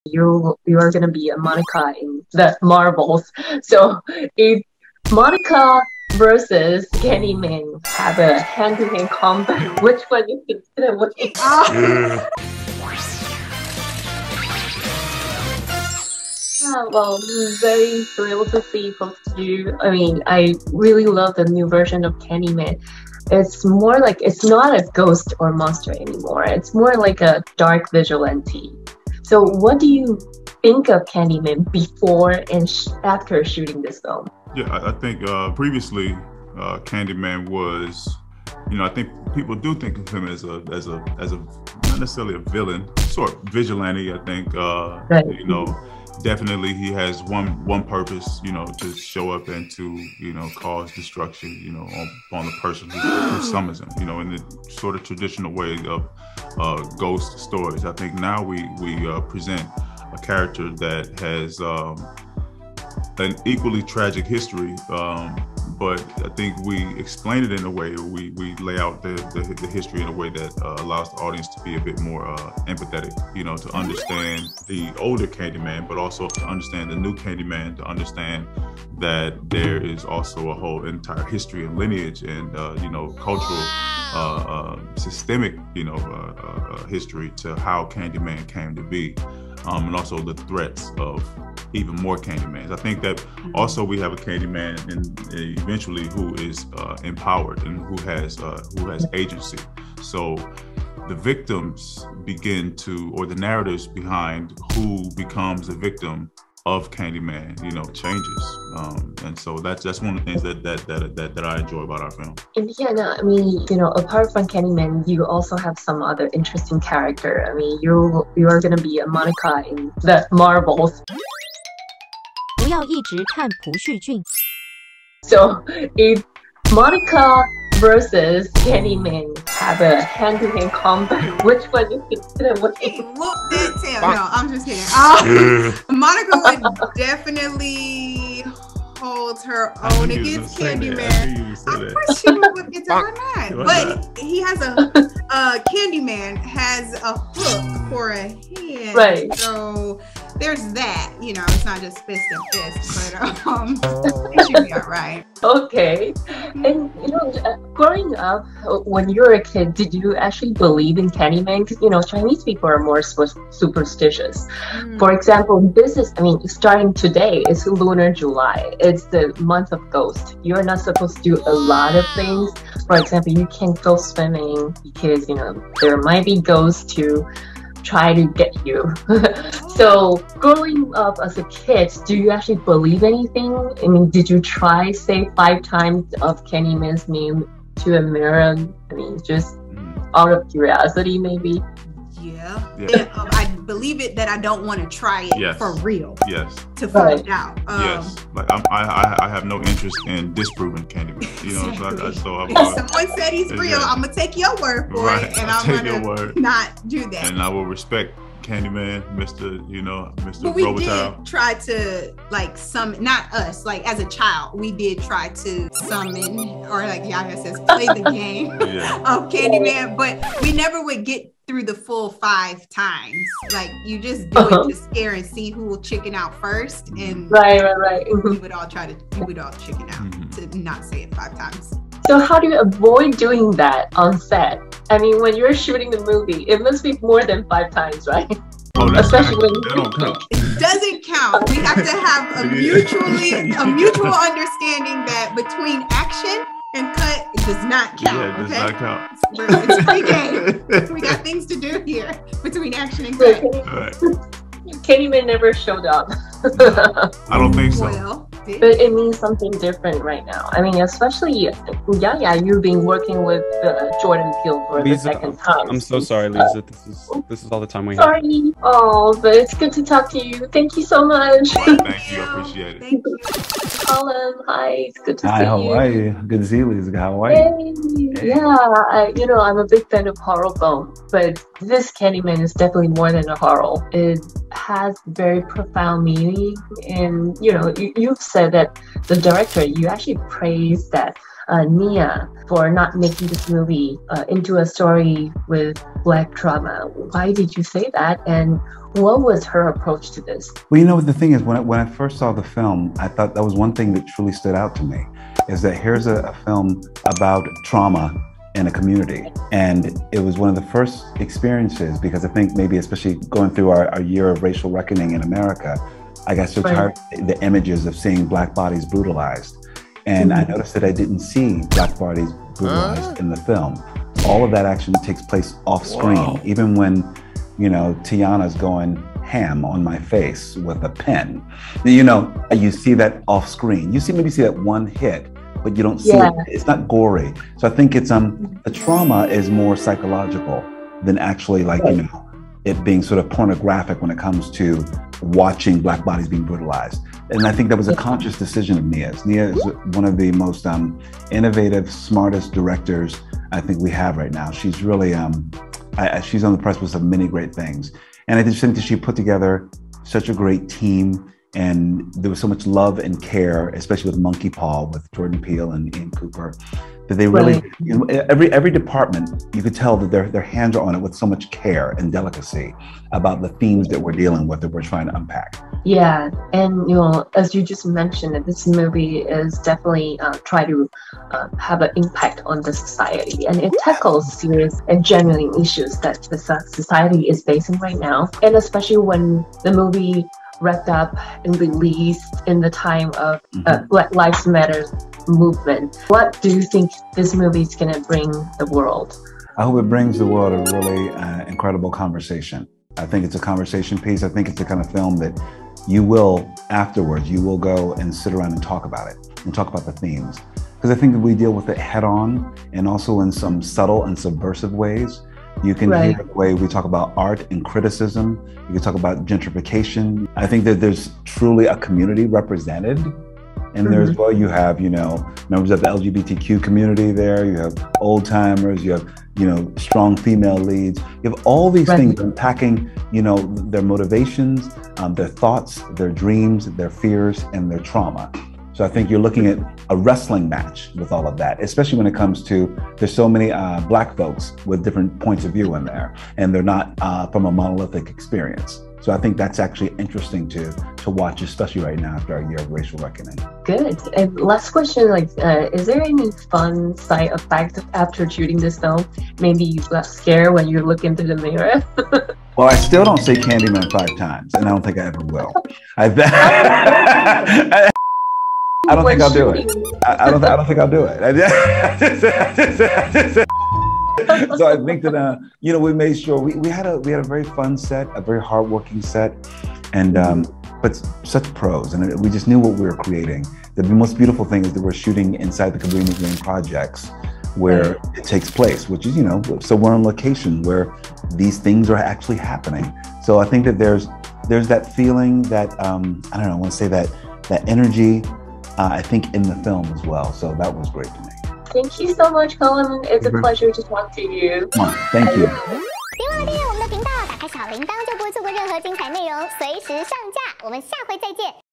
You are gonna be a Monica in the Marvels. So if Monica versus Candyman have a hand-to-hand combat, which one you consider winning? Well, I'm very thrilled to see both of you. I mean, I really love the new version of Candyman. It's more like, it's not a ghost or monster anymore. It's more like a dark vigilante. So what do you think of Candyman before and after shooting this film? Yeah, I think previously Candyman was, I think people do think of him as a not necessarily a villain, sort of vigilante. I think right. Definitely he has one purpose, to show up and to cause destruction, on the person who summons him, in the sort of traditional way of ghost stories. I think now we present a character that has an equally tragic history, but I think we explain it in a way, we lay out the history in a way that allows the audience to be a bit more empathetic, to understand the older Candyman, but also to understand the new Candyman, to understand that there is also a whole entire history and lineage and, cultural, systemic, history to how Candyman came to be, and also the threats of even more Candymans. I think that also we have a Candyman and eventually who is empowered and who has agency. So the victims begin to, or the narratives behind who becomes the victim of Candyman, changes, and so that's one of the things that I enjoy about our film. And yeah, I mean, apart from Candyman, you also have some other interesting character. I mean, you are gonna be a Monica in the Marvels. 不要一直看朴叙俊。 So if Monica versus Candyman have a hand-to-hand combat, which one you consider winning? Whoop that tail. No, I'm just kidding. Monica would definitely hold her own against Candyman. Of course she would whip it to her not. But he has Candyman has a hook for a hand. Right. So there's that, it's not just fist and fist, but it should be all right. Okay. And, growing up, when you were a kid, did you actually believe in Candyman? Because, Chinese people are more superstitious. For example, starting today, it's Lunar July. It's the month of ghosts. You're not supposed to do a lot of things. For example, you can't go swimming because, there might be ghosts to try to get you. So growing up as a kid, do you actually believe anything? I mean, did you try say 5 times of Candyman's name to a mirror? I mean, just out of curiosity, maybe? Yeah. And, I believe it that I don't want to try it for real. Yes. To find out. Yes. Like I have no interest in disproving Candyman. So if someone said he's real, I'm gonna take your word for it, and I'm gonna not do that. And I will respect Candyman, Mr. But we Robotile. did try to summon, not us, as a child, we did try to summon, or like Yaya says, play the game of Candyman, but we never would get through the full 5 times. You just do it to scare and see who will chicken out first, and right. we would all chicken out to not say it 5 times. So how do you avoid doing that on set? I mean, when you're shooting the movie, it must be more than 5 times, right? Especially when that don't count. It doesn't count. We have to have a mutual understanding that between action and cut, it does not count. Yeah, it does not count. It's pre-game. We got things to do here between action and cut. Right. Candyman never showed up. I don't think so. Well, but it means something different right now. I mean, especially you've been working with Jordan Peele for the second time. I'm so sorry, Lisa. This is all the time we have. Sorry. Oh, but it's good to talk to you. Thank you so much. Thank you. I appreciate it. Thank you. Colin, hi. It's good to see you. Hi, how are you? Good to see you, Lisa. How are you? Hey. Yeah, I'm a big fan of horror films, but this Candyman is definitely more than a horror. It has very profound meaning, and you've said said that the director, you actually praised that Nia for not making this movie into a story with Black trauma. Why did you say that? And what was her approach to this? Well, you know, the thing is, when I first saw the film, I thought that was one thing that truly stood out to me, is that here's a film about trauma in a community. And it was one of the first experiences, because I think maybe especially going through our year of racial reckoning in America, I got so tired of the images of seeing Black bodies brutalized. And I noticed that I didn't see Black bodies brutalized in the film. All of that action takes place off screen. Even when, you know, Tiana's going ham on my face with a pen, you know, you see that off screen. You maybe see that one hit, but you don't see it. It's not gory. So I think it's the trauma is more psychological than actually, like, you know, it being sort of pornographic when it comes to watching Black bodies being brutalized. And I think that was a conscious decision of Nia's. Nia is one of the most innovative, smartest directors I think we have right now. She's really, she's on the precipice of many great things. And I just think that she put together such a great team, and there was so much love and care, especially with Monkey Paw, with Jordan Peele and Ian Cooper, that they really, you know, every department, you could tell that their hands are on it with so much care and delicacy about the themes that we're dealing with, that we're trying to unpack. Yeah, and you know, as you just mentioned, this movie is definitely try to have an impact on the society, and it tackles serious and genuine issues that the society is facing right now, and especially when the movie wrapped up and released in the time of Black Lives Matter movement. What do you think this movie is going to bring the world? I hope it brings the world a really incredible conversation. I think it's a conversation piece. I think it's the kind of film that you will, afterwards, you will go and sit around and talk about it, and talk about the themes. Because I think that we deal with it head on, and also in some subtle and subversive ways. You can hear the way we talk about art and criticism. You can talk about gentrification. I think that there's truly a community represented in there as well. You have, you know, members of the LGBTQ community there. You have old timers. You have, you know, strong female leads. You have all these things unpacking, you know, their motivations, their thoughts, their dreams, their fears, and their trauma. So I think you're looking at a wrestling match with all of that, especially when it comes to, there's so many Black folks with different points of view in there, and they're not from a monolithic experience. So I think that's actually interesting to watch, especially right now after our year of racial reckoning. Good. And last question, like, is there any fun side effect after shooting this film? Maybe you got scared when you look into the mirror? Well, I still don't say Candyman 5 times, and I don't think I ever will. I don't think I'll do it. I don't think I'll do it. So I think that you know, we made sure we had a very fun set, a very hardworking set, and but such pros, and we just knew what we were creating. The most beautiful thing is that we're shooting inside the Cabrini Green projects, where it takes place, which is, you know, so we're on location where these things are actually happening. So I think that there's that feeling that I don't know, I want to say that energy. I think in the film as well. So that was great to me. Thank you so much, Colin. It's a pleasure to talk to you. Thank you. 别忘了订阅我们的频道，打开小铃铛就不会错过任何精彩内容，随时上架。我们下回再见。